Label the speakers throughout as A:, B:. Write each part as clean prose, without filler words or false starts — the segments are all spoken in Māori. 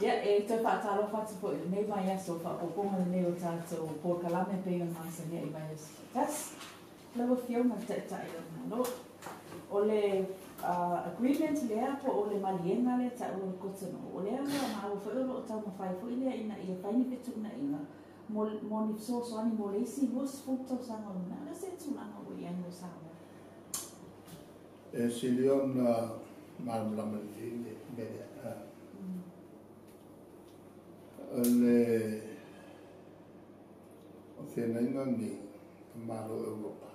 A: Ya, te whaatalo whatu po i nei mai aso whapoponga le nei o tātou po kalame pe o masa nei mai aso. Tas, lawa whionga te tai o no. O le agreement lea po o le malienga le ta o le kotano. O lea mo ma o whaero o tau mawhai fo i lea ina i a whaini petu na inga. Mo ni so ani mo leisi hos futo sanga o na. Na se tunanga o i anu sawa.
B: E silion marmlama le mele. Le o wheneinga ni maro Europa.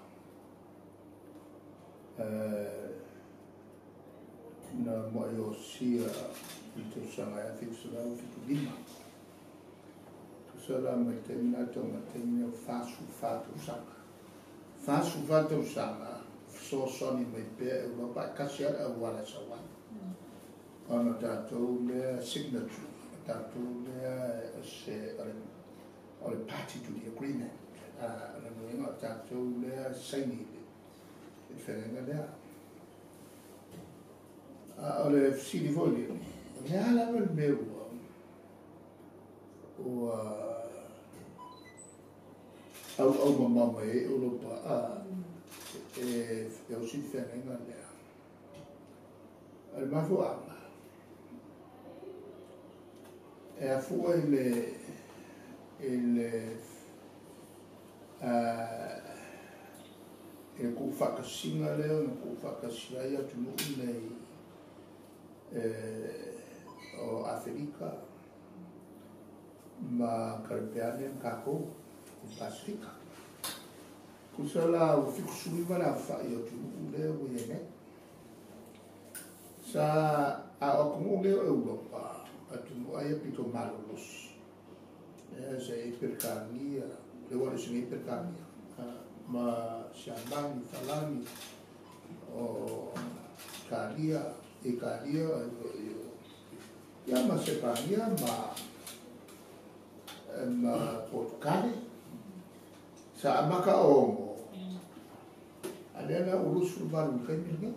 B: Na moe o sia i te sanga e whiksura o whiku lima. Kusara mai te mina tonga te mina whasu whātou sanga. Whasu whātou sanga, so soni mai pēr Europa, kasi ara a wala sa wana. Ana tātou lea signature. Tātou lea se o le party to the agreement. Ana nuinga tātou lea saini le whenenga lea. O le fsiri foli, le ala wal meu o au mamama e Europa e o si whenenga lea. Al mafu ama. E a fua ele ku whakasinga leo, ku whakasiai atu nui nei o Afrika, ma Karipeane, kako, ku Pasifika. Kusala o fikusui wala whai atu nui leo i ene. Sa a o kumu leo Europa, atu ai pito malos se hipercania le vuole se hipercania ma siamani falani o caria e caria ya ma sepania ma portugale sa amaka o alena urusul balu kaimirga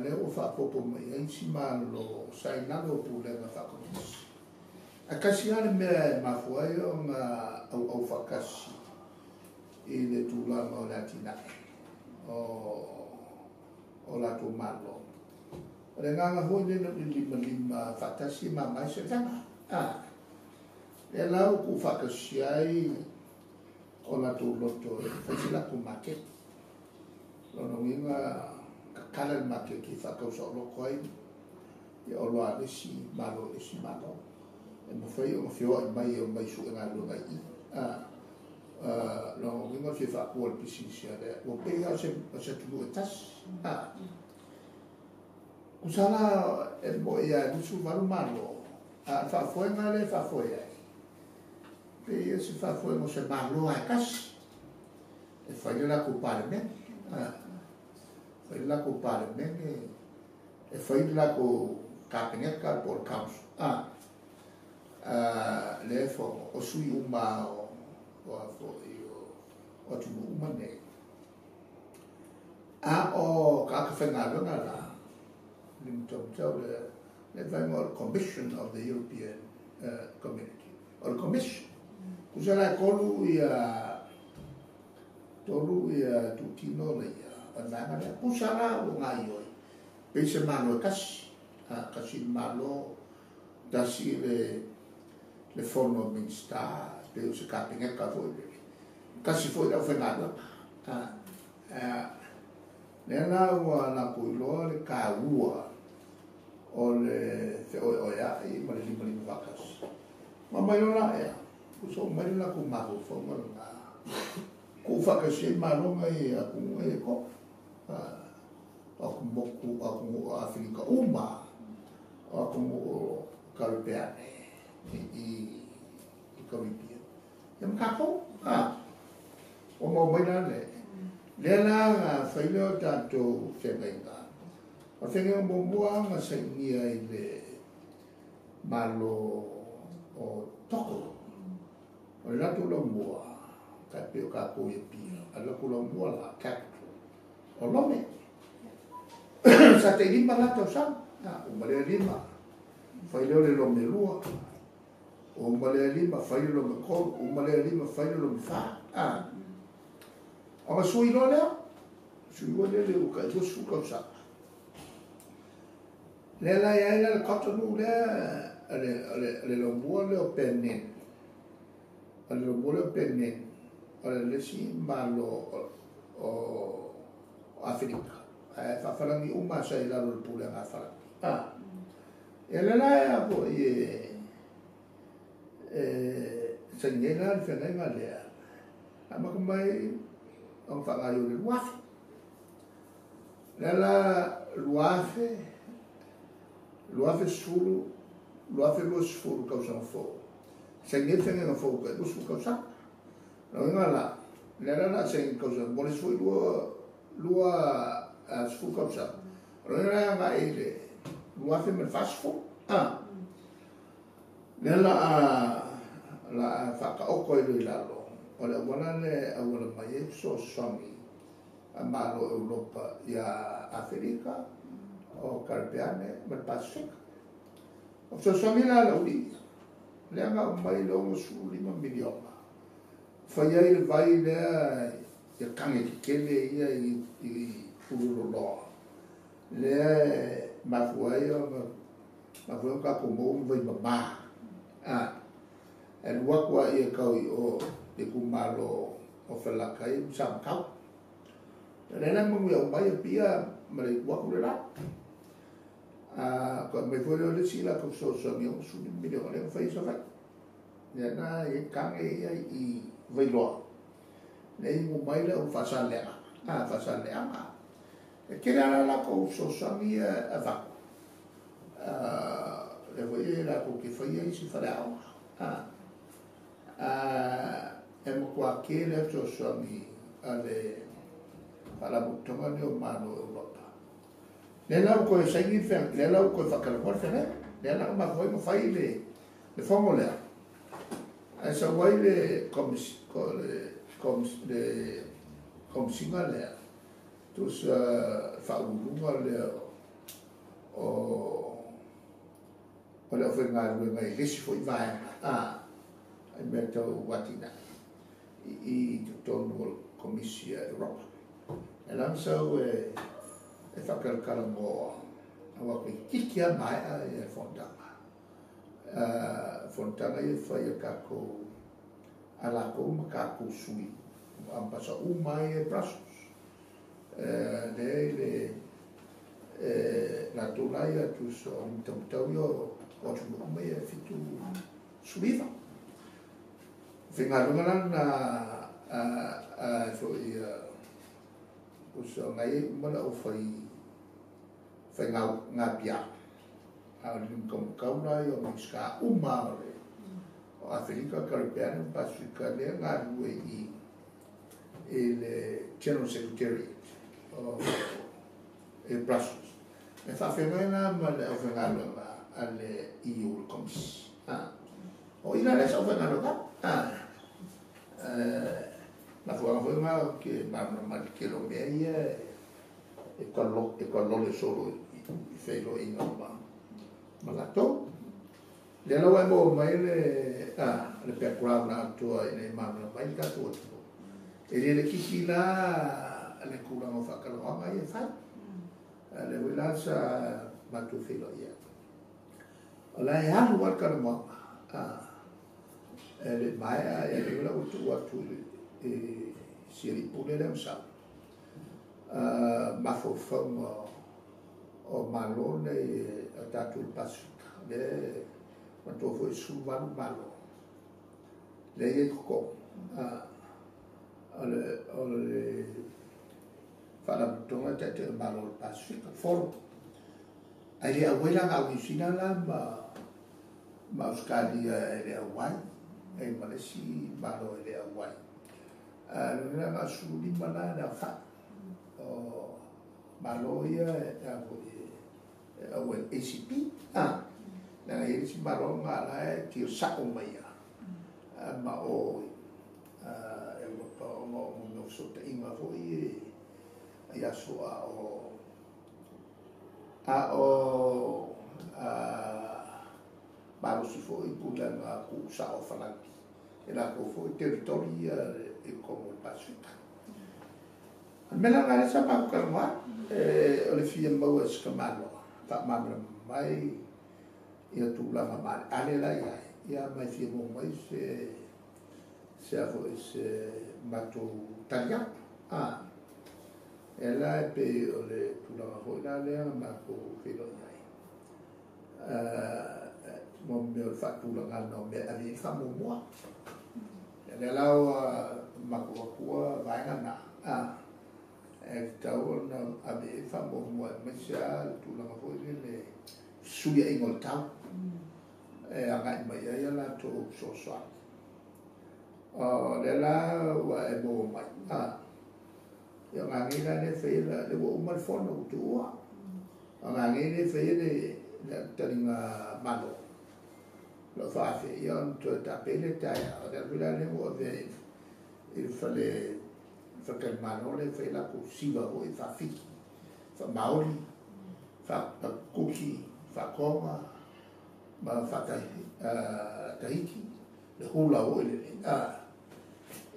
B: le o fa popo mai ai si malo sai nado pu le na fa komis a kasiana me ma foi o fa kasi e le tu la mo latina o la tu malo le nga ho le lima fatasi ma mai se tanga le la ku fa kasi ai o la tu loto fa si la ku market lo no inga kala le make ki whakausa o loko ai e o loa lesi malo e mo whai o mo whioa i mai o mai su e ngā lunga i lo winga whi whakua le pisisi a rea o pei au se tunu e tas kusala e mo e a nusu maru malo a whafoe ngā le whafoe ai pei e se whafoe mo se malo ai kas e whai la ku pare me fai la ko parlemene e fai la ko kapeneka por council le fo o sui uma o tu uma ne o ka fenga la lim tom le vai mo commission of the European community or commission kusala kolu tolu tutino le Pandangan dia pusara ungai oi. Pese malo kasi malo dasi le forno minsta pe se kapinga ka foi. Kasi foi da fenada. Nela wa na puilo le kaua o le ya i mali vakas. Mama yo la ya. Kuso mali la ku mago fo na. Ku fakasi malo ngai aku ngai ko. Aku moku aku Afrika uma aku Karipeane i Karibia yang kako o mo baina le la failo tanto febenga o fenga bomboa nga sengia ile malo o toko o la tu lo mua ka pe ka ko e pia ala ku lo mua la ka o lome sa te lima la tau sang o mare lima fai leo le lo me lua o male lima fai lo me ko o male lima fai lo me fa ama sui lo le sui lo le o ka jo su ka sa le la ya le ka nu le ale lo buo le o pennen ale lo buo le o pennen ale le si malo o Afrika fa falangi uma sa ila lo pule nga fa e le la ya po sa ngena fe nga le ama ko mai ang fa ngayo le wafi la luafe sulu luafe lo sulu ka sa fo sa ngena fe nga fo ka lo sulu ka sa no nga la la sa ka sa mo le sulu lua sulu ka sa no nga nga ele luafe me fasfo la whakaoko i rui lalo. O le wana le awala mai so songi a malo Europa i a Afrika o Caribbeane ma Pasifika. O so songi la la uri. Le anga o mai lo mo su 5 miliona. Whai ai le vai lea i a kange ki kele ia i pururo loa. Lea mafuai o mafuai o ka kumo vai mama. E lua kua ia kau i o te kumalo o whalakai sam kau. Rena mungu au mai a pia mare kua kurera. Kua mai fwere o le sila kau so mi o suni mire o le whai sa whai. Nena e kange ia i vailoa. Nei mu mai le o whasa lea. Whasa lea ma. E kere ala la kau so mi a vaku. Le fwere la kau ke whai a isi whare au. E mo kua kele so mi ale whalamutonga ni o mano Europa. Nena o koe saingi wheng, nena o koe whakalakuar whene, nena o mawhoi mo whai le whongo lea. A sa wai le komisinga lea, tu sa whaurunga lea o le whenga rue mai lesi fo i vaenga. Ai mea tau watina i tonu komisia Europa. E lang sau e whakalakala mo awa koe kikia mai a e Fontanga. Fontanga i whai a kako a lako uma kako sui. Ampasa umai e Brussels. Le la tulai atu so mtamtau yo o tu umai e fitu suiva. Whingarunga na so i uso ngai mana o whai ngā pia. A rin kauna i o miska umaore o Afrika, Caribbean, Pasifika, lea ngā rue i le General Secretariat o Brussels. E whawhengai nā ma le o whingarunga a le EU Comis. O ina le sa o whingarunga? Na whanga ke mana mani ke lo mea ia e kwa lole solo i whailo inga ma lato. Le lawa e mo mai le background na atua i nei mana mai ka tua tupo. E le kiki la le kuranga o whakaloanga i e whai. Le wila sa matu whilo ia. O la e hanu wakana moanga. Le mai e le wila utu watu e siri pule le msau. Mafofong o malone a tatu il Pasifika. Le matofo e suvanu malo. Le e koko. O le whalamutonga te malo il Pasifika. Foro. Ai le awela ngā wisina la ma Australia e le Hawaii. E Malesi malo e le Hawaii. Nuna ngā suri mana na wha. O malo ia e awe ACP. Nā ngā si malo ngā la e tio sako mai a. Ma o e wapa o ngā sota inga hoi e aso si fo i pula nga ku sa o falaki. E la ko fo i territori e como Pasifika. Mela nga le sa pa ka ma o le fia mau e skamano. Ta mamra mai ia tu la mama ale la ia mai fia mo mai se avo se mato talia ela e pe o le tu la ho la le ma ko filo nai mo me o fa tu la no me ali fa mo mo ela la ma ko ko vai na e tau na ave fa mo mo me sia tu la ho le suya ingol tau e anga mai ia la to so so le la wa e mo mai ia ngangi la le fe la le wo mal fono tu ngangi le fe le taringa malo lo fa fe ia to ta pele ta o da vila le wo de il fallait fa che malo le fe la ku siva o fa fiki fa maoli fa kuki fa koma ma fa tahiti le hula o le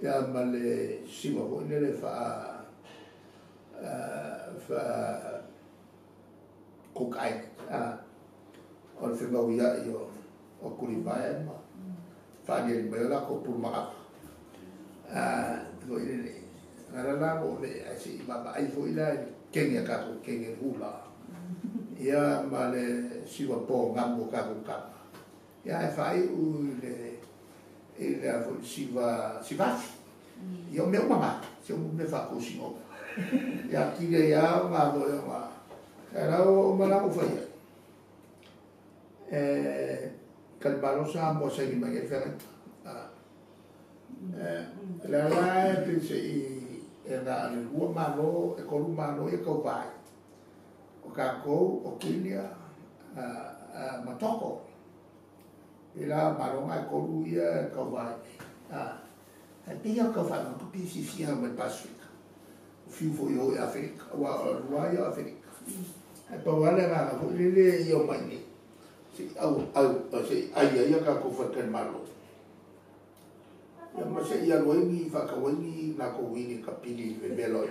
B: ia ma le siva o le fa kokai o le whengau ia i o kuripae ma whaaneri mai la ko purumaka ko ile le ngara la mo le asi mama ai fo ila kenge ka ko kenge hula ia ma le siwa po ngambo ka ko ka ia e fai u le ile a fo siwa io me mama se o me fa ko si o ia kile ia ma do ia ma era o mana o fai kalbalosa mo se ni mai fere la pensi era le lua malo e ko lu malo e ko vai o ka ko o kilia matoko ila malo mai ko lu ia ko vai e pia ko fa no pi si sia me Pasifika fiu fo yo Afrika wa lua yo Afrika e pa wale ga ko le yo mai ni si au si ai ia ka ko fa ken malo ma se ia loini fa ka wini na ko wini ka pili le belo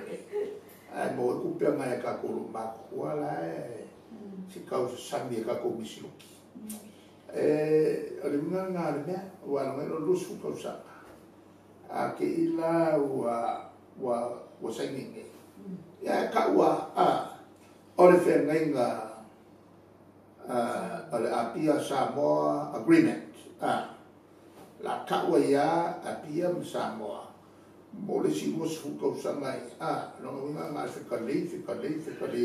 B: ai mo ku pe mai ka ko ma ko ala si ka sambi ka ko misiluki ale nga le wa no no lusu ko sa a ke ila wa sai ni ya ka wa ole fe nga ale apia Samoa agreement la kawa ia a pia Samoa mo le si mo su ko sa mai no nga ma se ka le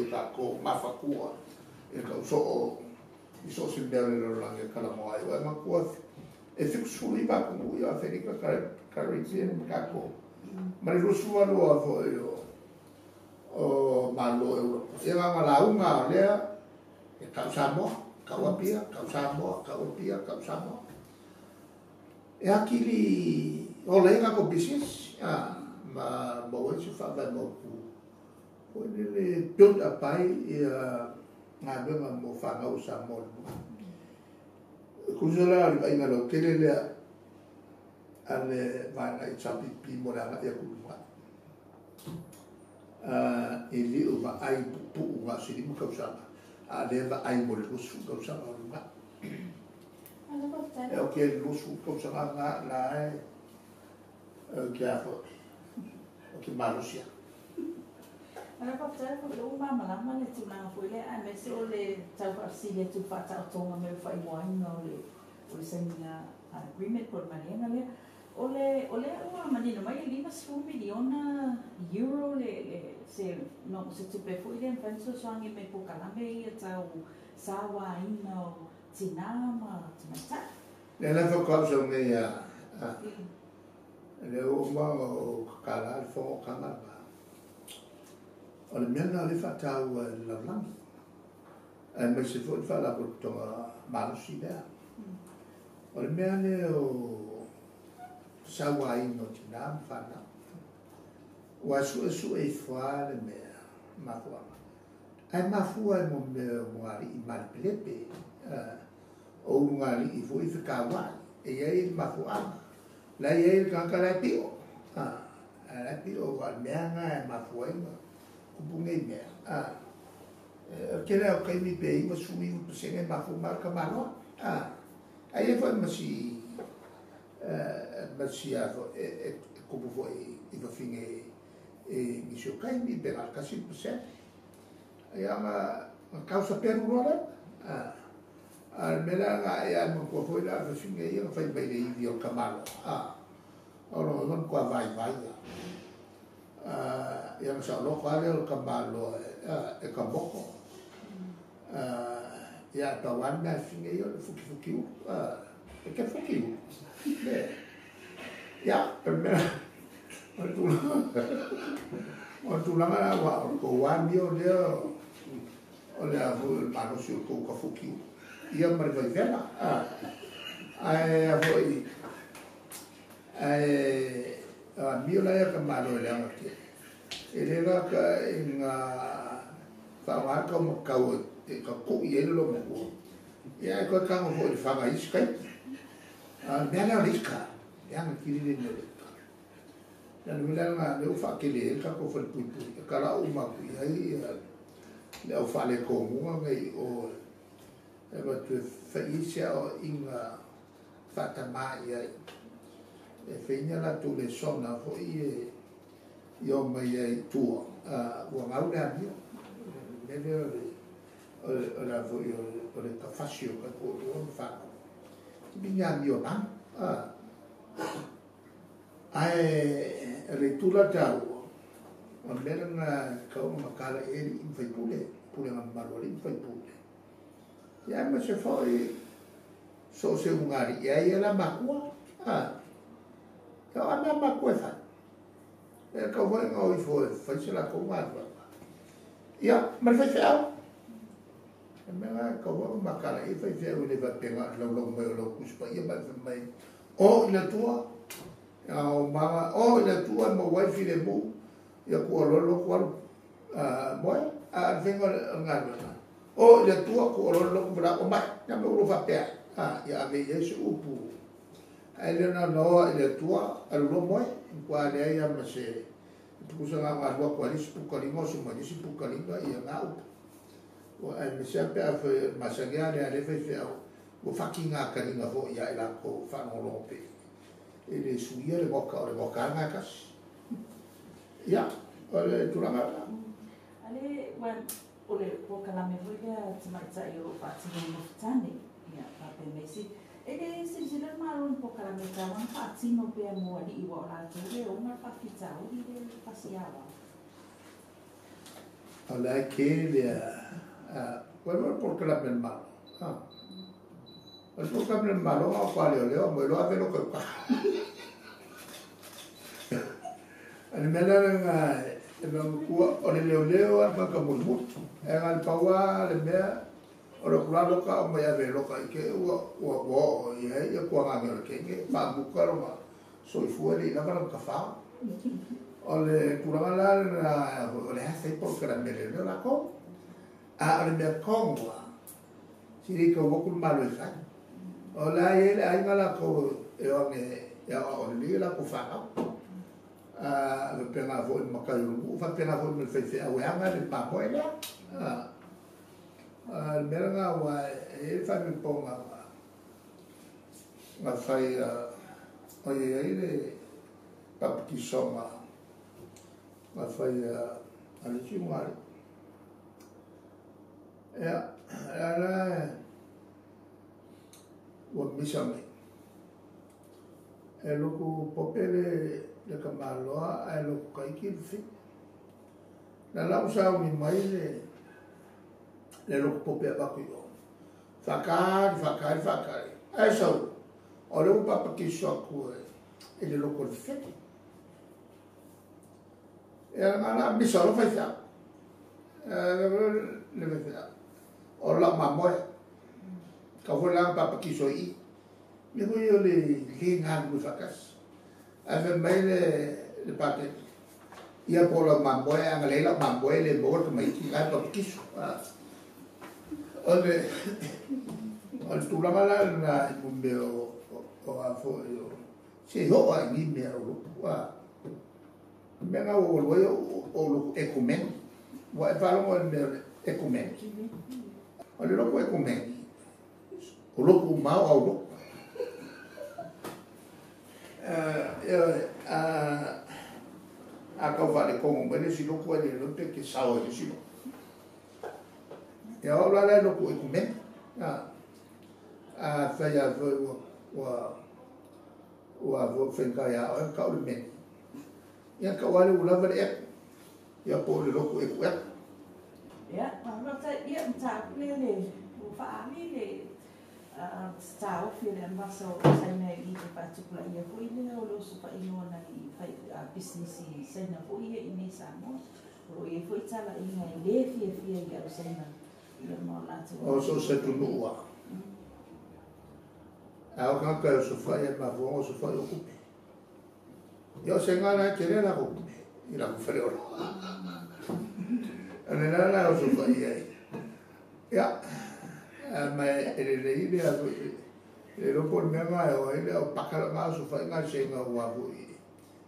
B: o ka ko mafakua e ka so so se bere lo la ka la mo ai wa ma ko e fiku su li ba ko ia Afrika ka region ka ko ma le su wa lo fo yo o ma lo Europa e ma la unga le e ka Samoa ka wa pia ka Samoa ka wa pia ka Samoa e akili o le nga ko business ma mo se fa va mo o le pion a pai e nga be mo fa nga usa mo ku zola ai nga lo kele le ale va nga chapi pi mo la ya ku ma e li o va ai pu nga si mo ka usa ale va ai mo le su ka usa ma e o ke lusu ko sa nga la ke a fo o ke malusia
A: ana pa tsa ko lo mama la mane tu na fo le a me se o le tau fa si le tu fa tau tonga me fa i wai no le o le semina agreement por manena le o le o manena mai li na su miliona euro le se no se tu pe fo le penso so angi me po kalambe ia tau sawa ino tinama timata
B: le la fo ko so me ya le o ma o kala fo kama ba o le mena le fa tau la lang e me se fo fa la ko to ma si da o le mena o sawa ino tinama fa na wa su e fa le me ma fo ai ma fu ai mo me mo ari mal plepe o ngali I fu I whakawa e ei mafuanga la ei kakara pio la pio wa meanga e mafuanga kupunga I mea kera o kai mi pe I masui u pesenge mafu marka malo ai e fa masi masi a kupu fo I va finge e mi so kai mi pe al kasi percent ai ama causa peru rola al mela nga e al mo ko foi la fa finge I fa mai le I o kamalo ora non qua vai ia ma sa lo quale o kamalo e kaboko ia tawanda finge io fuki e che fuki ia per me o tu langa wa ko wani o le avu mano si ko ka fuki ia mar vai vela ai avoi a mio la ka malo le anga ke ele la ka inga fa ka mo ka o ka ku I lo mo ko ia ko ka mo foi fa ga iskai bela riska ia ma kiri le dan mila le fa ke le ka ko fa pu ka la o ma ku ai le o fa le ko mo ngai o e va tu fa isia o inga fa ta ma ia e fenya la tu le sona fo io mai ai tu o ngau le mio la vo io le ka fasio ka ko o fa minha mio na ai le tu la tau o mera na ka o makala e in fai pule na maroli in fai pule ia ma se foi so se ungari ia la makua ka ana makua fa e ka voi ngau I foi se la ko ma ia ma fai fa mera ka o makala e fai fa o le va penga lo mai lo kuspa ia ma mai o ina tua o mama o ina tua mo wifi le mu ia ko lo moi vengo ngalo o ina tua ko lo bra o mai na mo fa pe ia ave yesu upu ai le na no ina tua lo moi kwa le ia ma se tu sa nga lo ko ali pu ko li mo su ma si pu ko li ga ia nga upu o ai me sempre a masagia le fe o fucking a ka nga vo ia la ko fa no lo pe ele suia le boca nga kas ia ole tu la
A: ale wan ole po kala me vo ia tsama tsa yo pa tsini mo tsani ia pa pe mesi ele se malo po kala me ka wan pa tsino pe mo ali I wa la tu le una pa fitza o le pasiava
B: ala que le bueno porque la men malo el porque la malo a cual leo me lo hace lo que el mela no o le leo al ka mo al pawa le mea o lo claro ka me ya lo ka que o ia ko nga ngal que pa bu ka ro soy fuera y la para ka fa o le pura la o le hace porque la me le la ko le me ko si ri ko ko malo esa o la ele ai ngala ko e o ne ya o le la ko fa le pena vo ma ka lu fa pena vo me fe a we anga le pa ko ela al merga wa e fa me ponga ma fai o ye le pa ki soma ma fai al ci mare ala o mi same e lo ko popele le kamaloa ai lo kai ki fi na la usa mi mai le lo pope ba ku yo fakar ai so o le papa ki so ku e le lo ko fi e ana mi so lo fa sa le me o la mamoe ka vo la papa ki so I me go yo le ngan ku fakas ave mai le pate ia po la mamboe ang le la mamboe le bor mai ki ga to kisu ole o le tulaga la na I mo me o a fo se ho a ni me o wa me nga o lo ekumen wa e falo mo le ekumen o le lo ekumen o lo ku ma o lo a ka vale como bene si lo puede lo te que sao de si e ora la lo ku ekumen a fa ya wa fenka ya o ka o men ya ka wale ula vale ya po le lo ku eku
A: ya ma ta ia mta le fa ali le sta o file en vaso sai nei I particular ia foi le o lo so fa ino na I fai business sai na foi I ni sa mo o ia foi tala I nei le fia ia o sai na ia mo la tu
B: o so se tu no a o kan ka so fa ya ma vo so fa yo ku yo se ngana kere la ku I la ku fere o ana la so fa ya ma le idea le lo por me nga o ile o pakala nga so fa nga se nga wa bu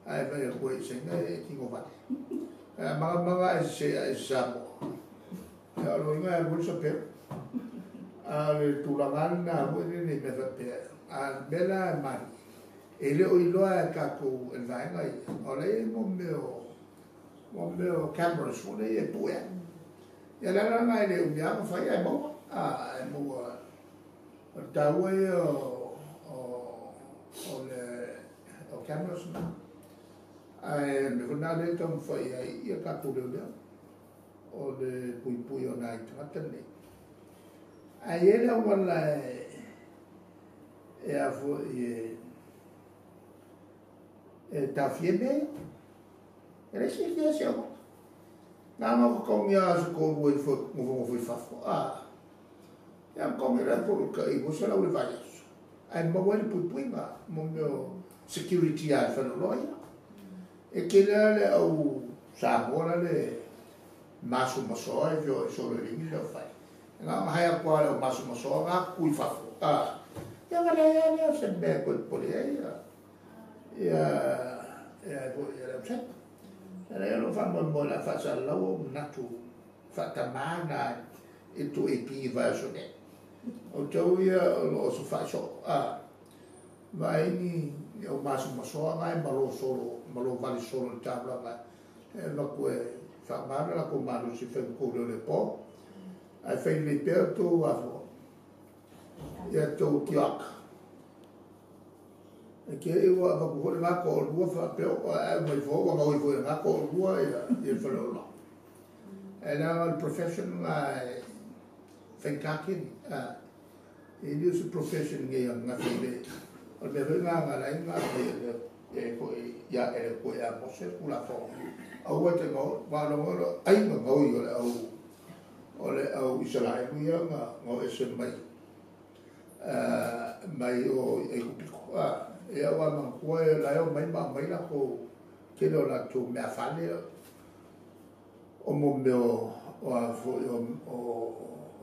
B: ai ba ko se nga ki ngo va ma se sa ya lo nga bu so pe le tu la ganna bu ni me fa pe a bella mari ele o ilo ka ko el va nga o le mo me cameras o le pu ya la nga ile u ya fa ya mo mo tawe o cameras me vona le tom foi ia ka ko le o le pui o nai tratene ai ele wala e a vo ta fieme ele se que se o na mo ko mi a ko wo foi fa ya ko mi ra por ka I mo sala le vayas ai mo wel pui ma mo security a fa no loia e che le o sa ora le masu maso e jo solo le mi lo fai nga hai a quale o masu maso nga cui fa ya le se be col polia poi era un set era lo fa mo la faccia al lavoro natu fatta mana e tu e pi va so ne o tau ia lo so fa so vai ni o masu maso nga malo vale solo tabla ma lo que fa male la comando si fa con le po ai fa il perto a fo ia to kiak e che io va con la ko lu fa però mai fo ma voi voi la ko lu ia fa lo e la il profession fa kakin il is profession che nga file o me venga la inga e poi ya e poi a posse una forma o te no ma no ai no io o Israel ia no ese mai o e kupiko e wa ma ko la o mai la ko che lo la tu me afale o mo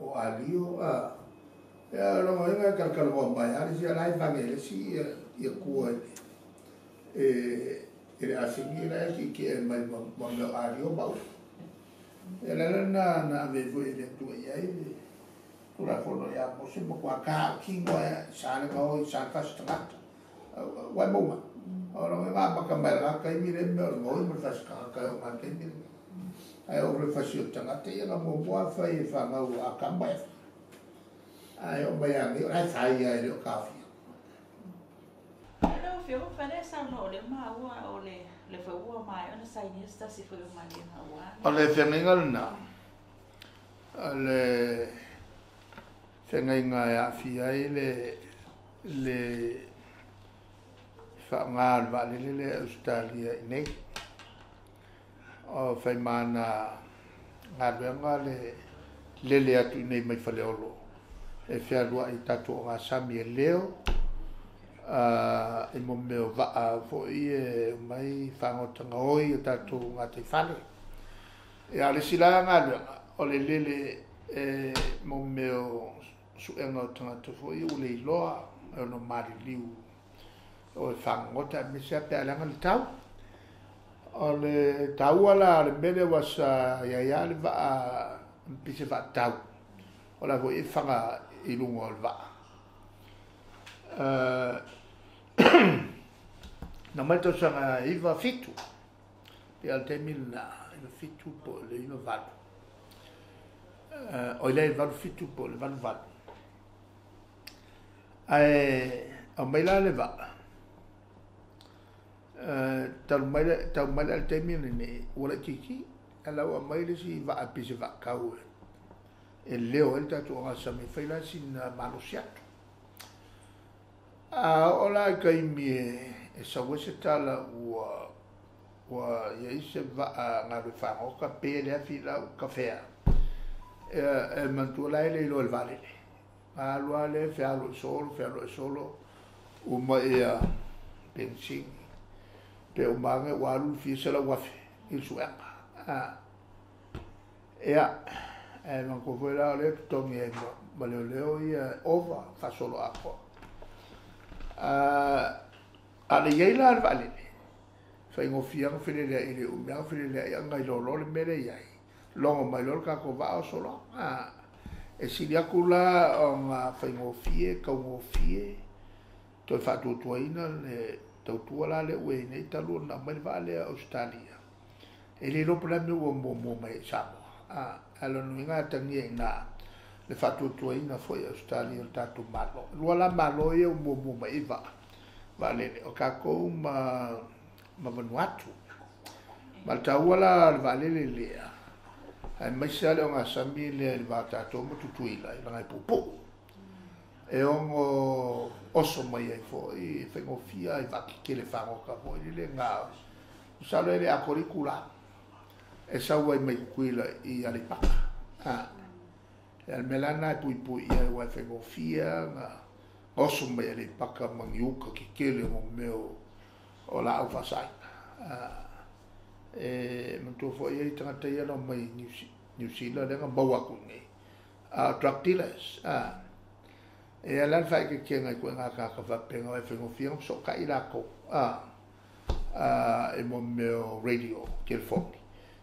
B: o alio ya no venga calcalo mo mai ali si la evangeli si ia ko ele asigura que é mais uma área ou ela na me foi de tu e aí por a forma já você me com a cá que vai sale com sa fastrat vai bom ora me va para cambiar cá e mire meu não me faz cá uma tem aí o refazio tangate ia mo boa fai fa mau a cambiar aí o vai a ai sai aí o café
A: eu falei sa no le ma o le foi o mai ona sai ni sta si foi o mai na wa
B: ole fengal na ole fenga ya fia le fa ngal va le Australia nei o fai mana nga le atu nei mai fale olo e fia lua I tatu nga sami e leo e mo meo va fo I mai whangotanga oi e tatu ngā te whale. E ale sila ngā o le lele mo meo suenga o tangata foi o le iloa o no mari liu o whangota me se pe alanga le tau o le tau ala le mele wasa ia le va pise va tau o la voi whanga i lungo o le va na mai to sanga iwa fitu pe al temila iwa fitu po le iwa valu o le valu fitu po le valu valu o mai la le va tau mai al temila ne ora kiki ala o mai le si va pise va kau e leo el tatu o sa me faila sin malosiato ola kai mi e sa wese tala ua ia se va nga le fa o ka pe le fi la cafe e mantua le lo vale lo le fa lo solo o ma ia pensi pe o manga wa lu fi se la wafi il su'a non ko vola le to mi ma le ia ova fa solo ako ale yela al vale fa ngo fia fele le ile o me fele le ya ngai lo le mere yai longo mai lo ka ko va solo e si dia kula on fa ngo fie ka ngo fie to fa tu ina le to tu la le we ne ta lu na mai vale Australia e le lo problema o mo mai sa alo nuinga tangi na le fa tu ina foi Australia ta tu malo lo la malo e o mo mai va vale o ka ko ma Vanuatu ma tawala vale le ai mai sale nga sambi le va ta to mo tutuila i ngai popo e ongo oso mai ai foi fengo fia i va che le fa o ka voi le nga usalo le a curricula e sa vuoi mai quella i ale pa el melana pui i wa fengo fia nga oso mai le pa ka mangiuka che le mo meu o la ufa sai mo foi ai tanga te no mai New Zealand nga bawa ku ni drug dealers e ala fai che ngai ku nga ka fa penga e fengo fia so ka ila ko e mo meu radio che fo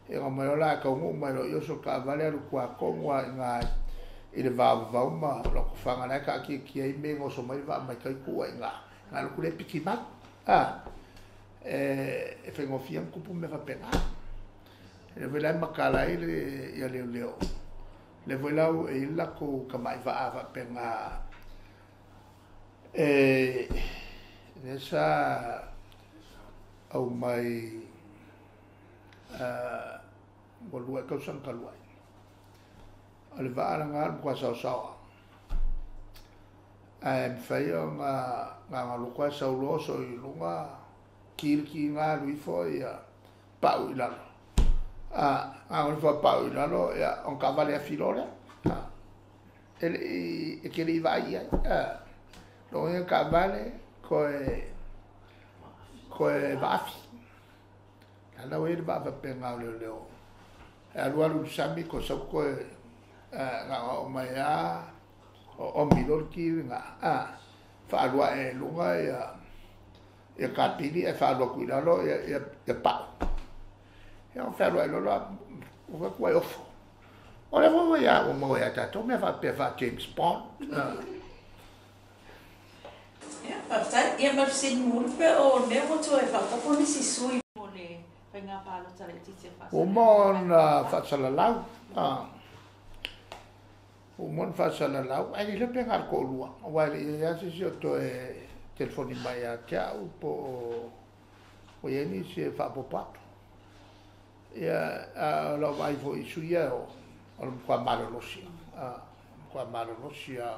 B: e nga mai la ka mo mai yo so ka vale lu kwa ko nga ile va ma lo fa nga ka ki ai me ngo so mai va mai kai ku nga lu ku le piki ma e fengo fia ku pu me va pena e vela makala ile ia leo le voila e la ko ka mai va pena nessa au mai bolua ka san kalua ale va nga kwa sa fai nga lu kwa sa lo so i lunga ki nga lui foi pau ila on fa pau ila no on cavale a filore e che li vai lo è cavale coi bafi alla we va per leo e allora lu sami ko so ko nga o mai o milor ki nga fa allora e lunga e capili e fa lo qui lo e pa e on fa lo o va qua offo o le vuoi o mo ya ta me fa per fa James Bond
A: ia ma sin mulpe o me mo to e fa ko ni si sui mo le venga pa lo tale ti se fa
B: o mon fa sala lau o mon fa sala lau ai le pengar ko lua o ai ya si to e telefoni mai a ciao po o ieni si fa popato lo vai voi su io o qua malo lo sia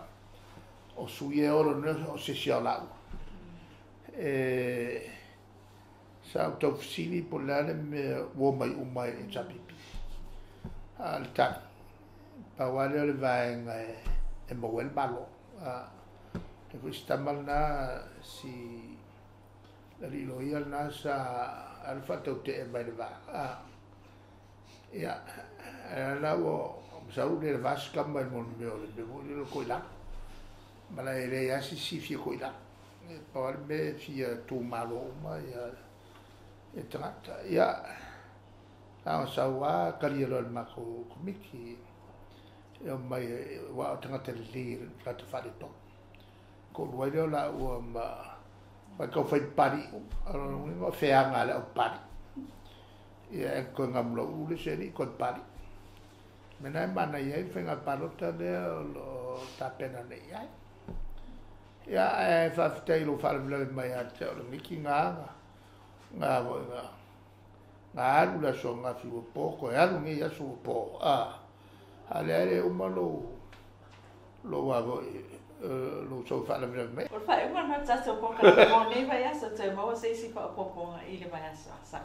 B: o su io no se sia là sa tofsini polane me wo mai umai in chapipi al tani pa wale le vai e mo el malo che questa malna si rilo ia nasa al fatto te mai va la wo sa u le vasca mai mon meo le bevo lo coi là Mana ele ya si fia ko ila. Pa me fia tu malo ma ya tangata ya a sawa kariero ma ko komiki e mai wa tangata le ka te fare to. Ko wai la o ma wa ko fai pari o feanga la o pari. Ya ko ngamlo u le seri ko pari. Mena mana ia fenga palota de lo tapena ne ia. Ya fa fitelo fa le mai ate o miki nga mo nga lu so nga fi po ya lu ngi ya so po ale o malo lo wa lo so fa le mai.
A: Por fa eu não tá so po ka mo nei vai asa te mo sei si pa po i le vai asa sa.